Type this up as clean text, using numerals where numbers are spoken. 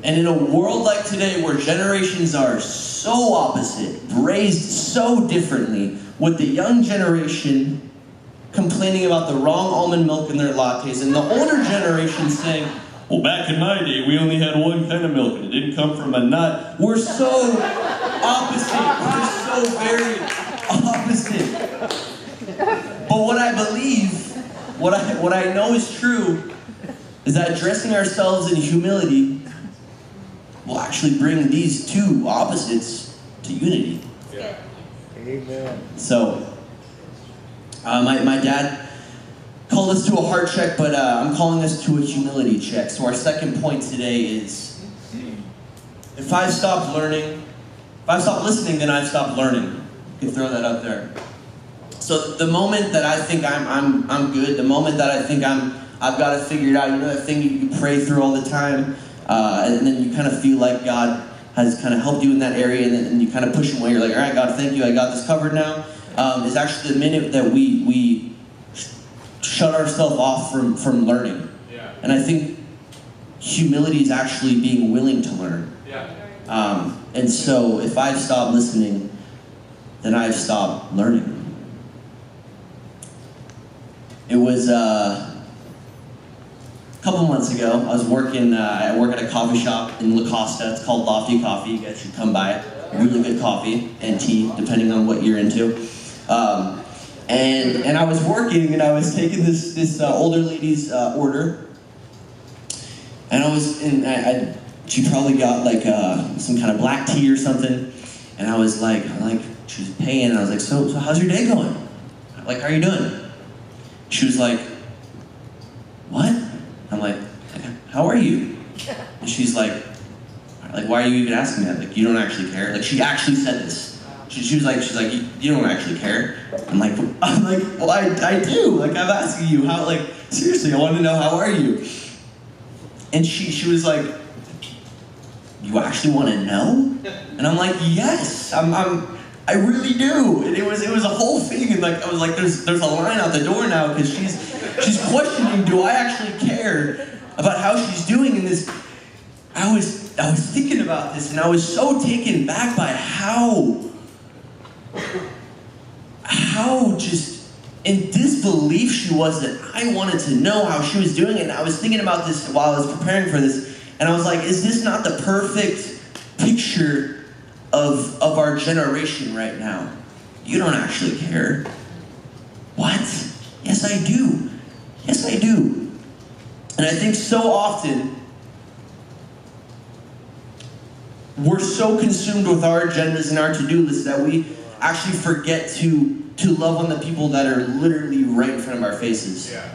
And in a world like today where generations are so opposite, raised so differently, with the young generation complaining about the wrong almond milk in their lattes, and the older generation saying, well, back in my day, we only had one kind of milk, and it didn't come from a nut. We're so opposite. We're so very opposite. But what I believe, what I know is true, is that dressing ourselves in humility will actually bring these two opposites to unity. Yeah. Amen. So, my dad called us to a heart check, but I'm calling us to a humility check. So our second point today is, if I've stopped learning, if I've stopped listening, then I've stopped learning. You can throw that up there. So the moment that I think I'm good, the moment that I think I've got it figured out, you know that thing you pray through all the time, and then you kind of feel like God has kind of helped you in that area, and then you kind of push him away. You're like, all right, God, thank you, I got this covered now. Is actually the minute that we shut ourselves off from learning. Yeah. And I think humility is actually being willing to learn. Yeah. And so if I've stopped listening, then I've stopped learning. It was a couple months ago. I was working. I work at a coffee shop in La Costa. It's called Lofty Coffee. You guys should come by it. Really good coffee and tea, depending on what you're into. And I was working, and I was taking this older lady's order, and she probably got like some kind of black tea or something, and I was like she was paying, and I was like, so how's your day going? Like, how are you doing? She was like, what? I'm like, how are you? And she's like, why are you even asking that? Like, you don't actually care? Like, she actually said this. She's like, you don't actually care. I'm like, well, I do. Like, I'm asking you how. Like, seriously, I want to know, how are you? And she was like, you actually want to know? And I'm like, yes, I really do. And it was a whole thing. And like, I was like, there's a line out the door now, because she's questioning, do I actually care about how she's doing in this? I was thinking about this, and I was so taken back by how just in disbelief she was that I wanted to know how she was doing. And I was thinking about this while I was preparing for this, and I was like, is this not the perfect picture of our generation right now? You don't actually care. What? Yes, I do. Yes, I do. And I think so often we're so consumed with our agendas and our to-do lists that we actually forget to love on the people that are literally right in front of our faces. Yeah.